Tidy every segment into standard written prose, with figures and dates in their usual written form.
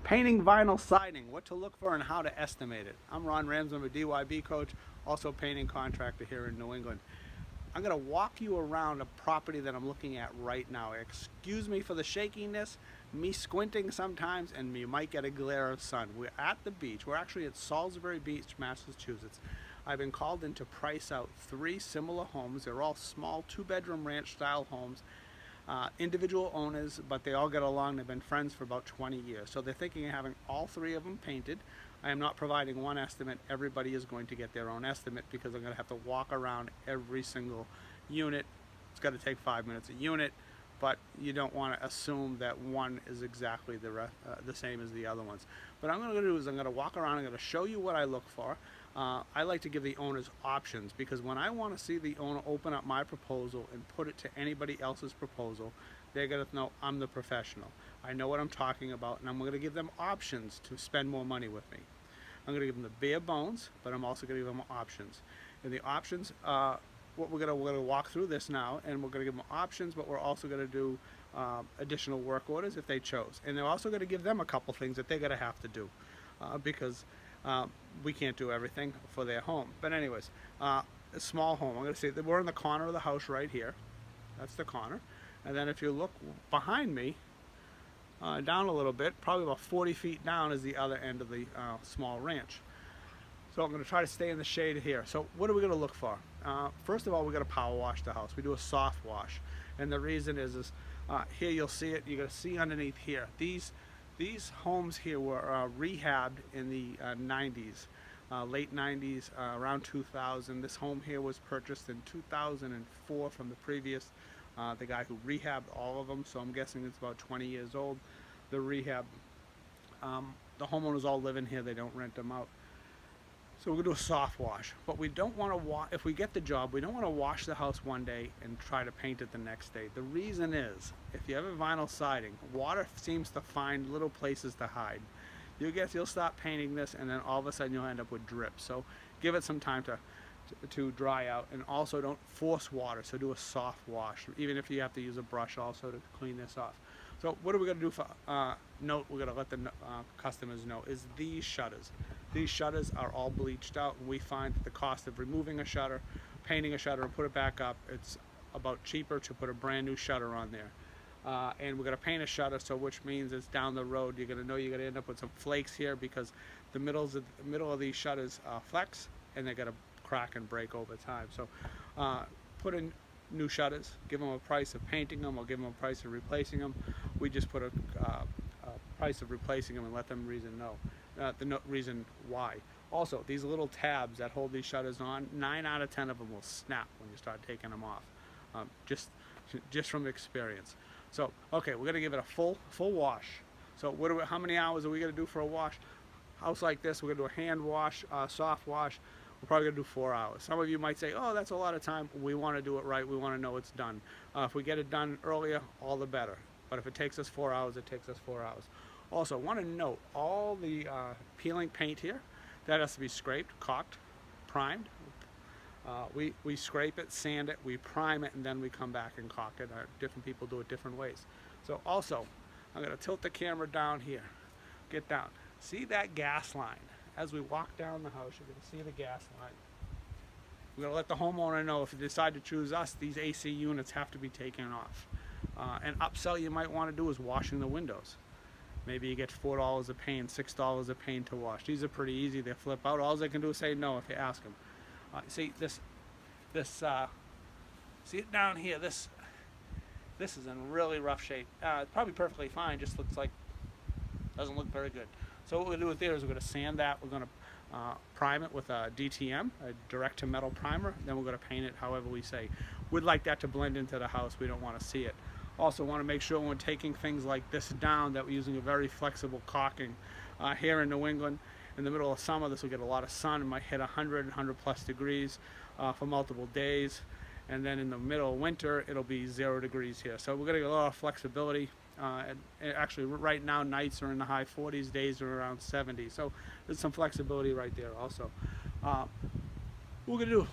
Painting vinyl siding, what to look for and how to estimate it. I'm Ramsden, I'm a DYB coach, also painting contractor here in New England. I'm going to walk you around a property that I'm looking at right now. Excuse me for the shakiness, me squinting sometimes, and you might get a glare of sun. We're at the beach. We're actually at Salisbury Beach, Massachusetts. I've been called in to price out 3 similar homes. They're all small 2-bedroom ranch style homes. Individual owners, but they all get along. They've been friends for about 20 years. So they're thinking of having all 3 of them painted. I am not providing one estimate. Everybody is going to get their own estimate because I'm going to have to walk around every single unit. It's got to take 5 minutes a unit, but you don't want to assume that one is exactly the same as the other ones. What I'm going to do is I'm going to walk around. I'm going to show you what I look for. I like to give the owners options because when I want to see the owner open up my proposal and put it to anybody else's proposal, they're going to know I'm the professional. I know what I'm talking about, and I'm going to give them options to spend more money with me. I'm going to give them the bare bones, but I'm also going to give them options. And the options, we're going to walk through this now, and we're going to give them options, but we're also going to do additional work orders if they chose. And they're also going to give them a couple things that they're going to have to do because we can't do everything for their home. But anyways, a small home. I'm going to say that we're in the corner of the house right here. That's the corner. And then if you look behind me, down a little bit, probably about 40 feet down is the other end of the small ranch. So I'm going to try to stay in the shade here. So what are we going to look for? First of all, we're going to power wash the house. We do a soft wash. And the reason is here you'll see it. You're going to see underneath here. These homes here were rehabbed in the 90s, late 90s, around 2000. This home here was purchased in 2004 from the previous, the guy who rehabbed all of them, so I'm guessing it's about 20 years old. The rehab, the homeowners all live in here, they don't rent them out. So we're going to do a soft wash, but we don't want to wash, if we get the job, we don't want to wash the house one day and try to paint it the next day. The reason is, if you have a vinyl siding, water seems to find little places to hide. You'll start painting this, and then all of a sudden you'll end up with drip. So give it some time to dry out, and also don't force water, so do a soft wash, even if you have to use a brush also to clean this off. So what are we going to do for note, we're going to let the customers know, is these shutters. These shutters are all bleached out, and we find that the cost of removing a shutter, painting a shutter, and put it back up, it's about cheaper to put a brand new shutter on there. And we're going to paint a shutter, so which means it's down the road. You're going to know you're going to end up with some flakes here because the middle of these shutters flex, and they're going to crack and break over time. So put in new shutters, give them a price of painting them, or give them a price of replacing them. We just put a price of replacing them and let them reason why. Also, these little tabs that hold these shutters on, 9 out of 10 of them will snap when you start taking them off, just from experience. So, okay, we're going to give it a full wash. So how many hours are we going to do for a wash? House like this, we're going to do a hand wash, soft wash. We're probably going to do 4 hours. Some of you might say, oh, that's a lot of time. We want to do it right. We want to know it's done. If we get it done earlier, all the better. But if it takes us 4 hours, it takes us 4 hours. Also, I want to note all the peeling paint here, that has to be scraped, caulked, primed. We scrape it, sand it, we prime it, and then we come back and caulk it. Different people do it different ways. So also, I'm going to tilt the camera down here. Get down. See that gas line? As we walk down the house, you're going to see the gas line. We're going to let the homeowner know if you decide to choose us, these AC units have to be taken off. An upsell you might want to do is washing the windows. Maybe you get $4 a pane, $6 a pane to wash. These are pretty easy. They flip out. All they can do is say no if you ask them. See see it down here. This is in really rough shape. It's probably perfectly fine. Just looks like doesn't look very good. So what we're going to do with there is we're going to sand that. We're going to prime it with a DTM, a direct to metal primer. Then we're going to paint it however we say. We'd like that to blend into the house. We don't want to see it. Also want to make sure when we're taking things like this down that we're using a very flexible caulking. Here in New England, in the middle of summer, this will get a lot of sun. It might hit 100 plus degrees for multiple days. And then in the middle of winter, it'll be 0 degrees here. So we're going to get a lot of flexibility. And actually, right now, nights are in the high 40s, days are around 70. So there's some flexibility right there also. We're going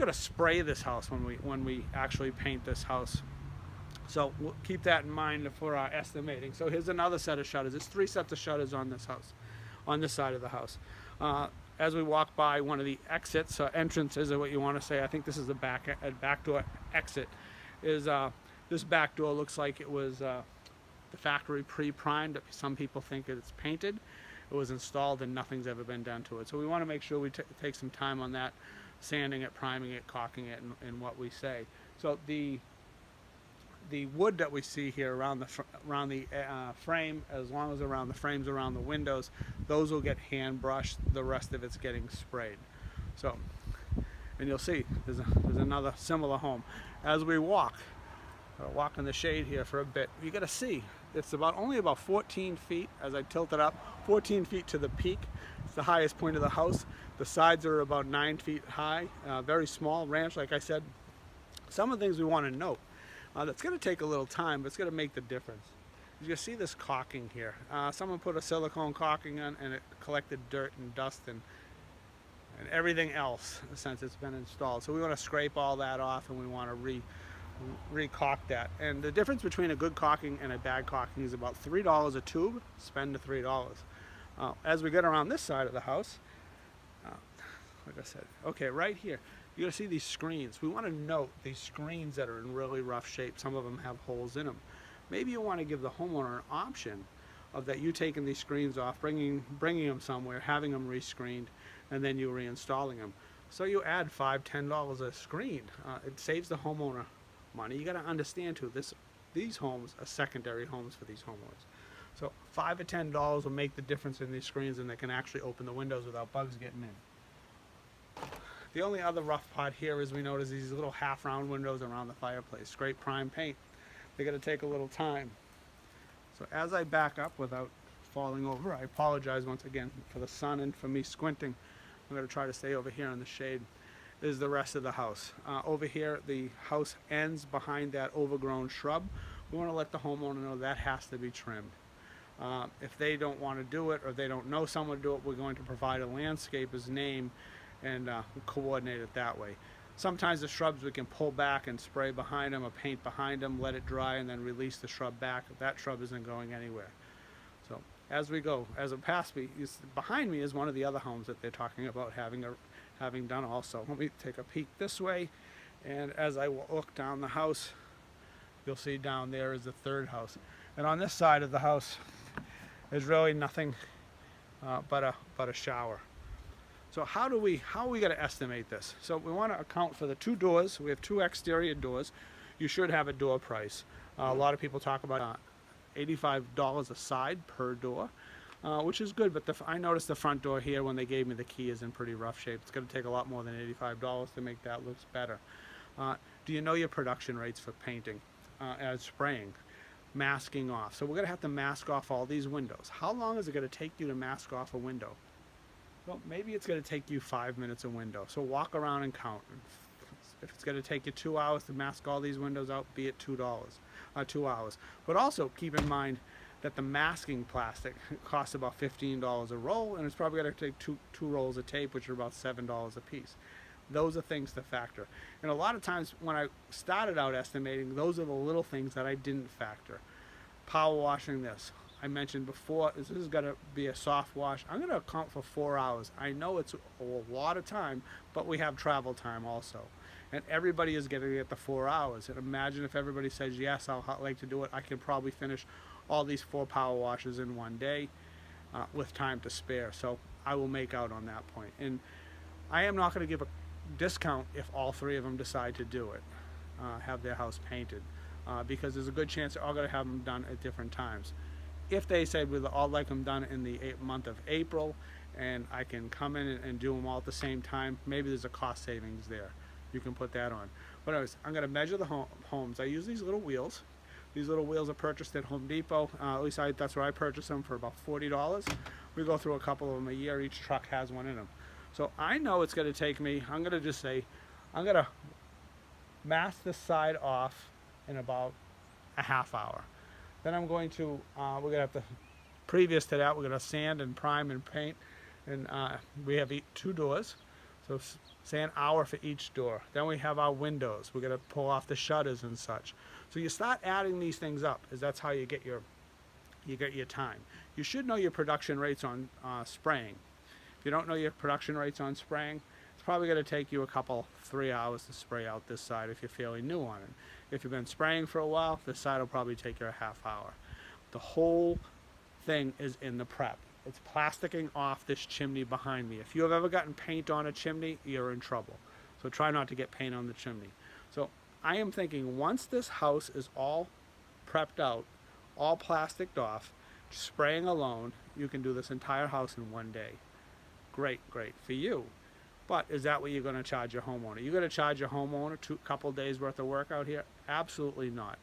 to spray this house when we actually paint this house. So we'll keep that in mind for our estimating. So here's another set of shutters. There's 3 sets of shutters on this house, on this side of the house. As we walk by one of the exits, entrances are what you want to say. I think this is the back door exit. This back door looks like it was the factory pre-primed. Some people think it's painted. It was installed and nothing's ever been done to it. So we want to make sure we take some time on that, sanding it, priming it, caulking it, and what we say. So the wood that we see here around the frame, as long as around the frames around the windows, those will get hand brushed. The rest of it's getting sprayed. So, and you'll see there's another similar home. As we walk in the shade here for a bit, you got to see it's only about 14 feet as I tilt it up, 14 feet to the peak. It's the highest point of the house. The sides are about 9 feet high. Very small ranch, like I said. Some of the things we want to note. That's going to take a little time, but it's going to make the difference. You can see this caulking here. Someone put a silicone caulking on and it collected dirt and dust and everything else since it's been installed. So we want to scrape all that off and we want to re-caulk that. And the difference between a good caulking and a bad caulking is about $3 a tube. Spend the $3. As we get around this side of the house, like I said, okay, right here, you're going to see these screens. We want to note these screens that are in really rough shape. Some of them have holes in them. Maybe you want to give the homeowner an option of that you taking these screens off, bringing them somewhere, having them rescreened, and then you reinstalling them. So you add $5, $10 a screen. It saves the homeowner money. You got to understand too, these homes are secondary homes for these homeowners. So $5 or $10 will make the difference in these screens, and they can actually open the windows without bugs getting in. The only other rough part here is we notice these little half-round windows around the fireplace. Scrape prime paint. They're going to take a little time. So as I back up without falling over, I apologize once again for the sun and for me squinting. I'm going to try to stay over here in the shade. This is the rest of the house. Over here, the house ends behind that overgrown shrub. We want to let the homeowner know that has to be trimmed. If they don't want to do it or they don't know someone to do it, we're going to provide a landscaper's name and coordinate it that way. Sometimes the shrubs we can pull back and spray behind them or paint behind them, let it dry, and then release the shrub back. That shrub isn't going anywhere. So as we go, as it past me, behind me is one of the other homes that they're talking about having done also. Let me take a peek this way, and as I look down the house, you'll see down there is the third house. And on this side of the house is really nothing but a shower. So how are we going to estimate this? So we want to account for the 2 doors. We have 2 exterior doors. You should have a door price. A lot of people talk about $85 a side per door, which is good. But I noticed the front door here when they gave me the key is in pretty rough shape. It's going to take a lot more than $85 to make that look better. Do you know your production rates for painting, as spraying, masking off? So we're going to have to mask off all these windows. How long is it going to take you to mask off a window? Well, maybe it's going to take you 5 minutes a window. So walk around and count. If it's going to take you 2 hours to mask all these windows out, be it $2, 2 hours. But also keep in mind that the masking plastic costs about $15 a roll, and it's probably going to take two rolls of tape, which are about $7 a piece. Those are things to factor. And a lot of times when I started out estimating, those are the little things that I didn't factor. Power washing this. I mentioned before, this is going to be a soft wash. I'm going to account for 4 hours. I know it's a lot of time, but we have travel time also. And everybody is going to get the 4 hours. And imagine if everybody says, yes, I'll like to do it. I can probably finish all these 4 power washes in one day with time to spare. So I will make out on that point. And I am not going to give a discount if all 3 of them decide to do it, have their house painted, because there's a good chance they're all going to have them done at different times. If they say we'd all like them done in the month of April and I can come in and do them all at the same time, maybe there's a cost savings there. You can put that on. But anyways, I'm going to measure the homes. I use these little wheels. These little wheels are purchased at Home Depot. At least that's where I purchased them, for about $40. We go through a couple of them a year. Each truck has one in them. So I know it's going to take me, I'm going to just say, I'm going to mask this side off in about a half hour. Then I'm going to, we're going to have to, previous to that, we're going to sand and prime and paint. And we have 2 doors. So say an hour for each door. Then we have our windows. We're going to pull off the shutters and such. So you start adding these things up, as that's how you get your time. You should know your production rates on spraying. If you don't know your production rates on spraying, it's probably going to take you 3 hours to spray out this side if you're fairly new on it. If you've been spraying for a while, this side will probably take you a half hour. The whole thing is in the prep. It's plasticking off this chimney behind me. If you have ever gotten paint on a chimney, you're in trouble. So try not to get paint on the chimney. So I am thinking once this house is all prepped out, all plasticed off, spraying alone, you can do this entire house in one day. Great, great for you. But is that what you're going to charge your homeowner? You're going to charge your homeowner a couple days worth of work out here? Absolutely not.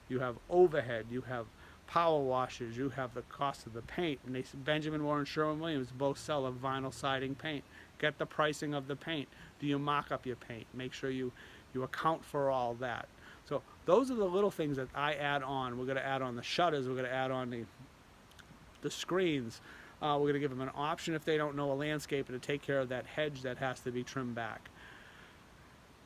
You have overhead, you have power washers, you have the cost of the paint. And Benjamin Moore and Sherwin-Williams both sell a vinyl siding paint. Get the pricing of the paint. Do you mock up your paint? Make sure you account for all that. So those are the little things that I add on. We're going to add on the shutters. We're going to add on the screens. We're going to give them an option if they don't know a landscaper to take care of that hedge that has to be trimmed back.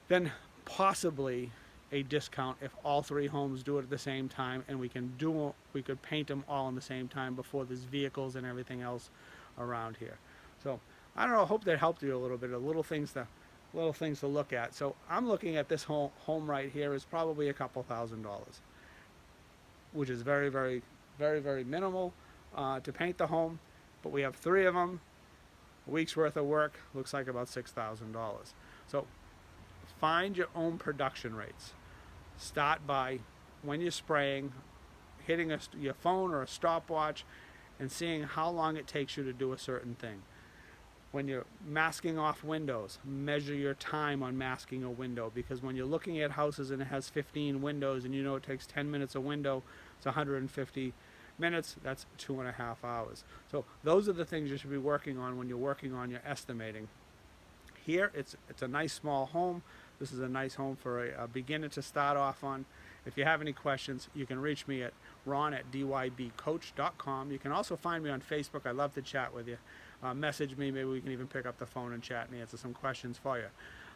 Then possibly a discount if all 3 homes do it at the same time, and we could paint them all in the same time before there's vehicles and everything else around here. So I don't know, I hope that helped you a little bit, little things to look at. So I'm looking at this home right here is probably a couple $1,000, which is very, very, very, very minimal to paint the home. But we have 3 of them, a week's worth of work, looks like about $6,000. So find your own production rates. Start by, when you're spraying, hitting your phone or a stopwatch and seeing how long it takes you to do a certain thing. When you're masking off windows, measure your time on masking a window, because when you're looking at houses and it has 15 windows and you know it takes 10 minutes a window, it's 150 minutes, that's 2.5 hours. So those are the things you should be working on when you're working on your estimating. Here, it's a nice small home. This is a nice home for a beginner to start off on. If you have any questions, you can reach me at ron@dybcoach.com. You can also find me on Facebook. I love to chat with you. Message me. Maybe we can even pick up the phone and chat and answer some questions for you.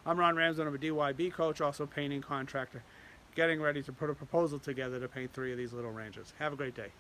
I'm Ron Ramsden. I'm a DYB coach, also painting contractor, getting ready to put a proposal together to paint 3 of these little ranches. Have a great day.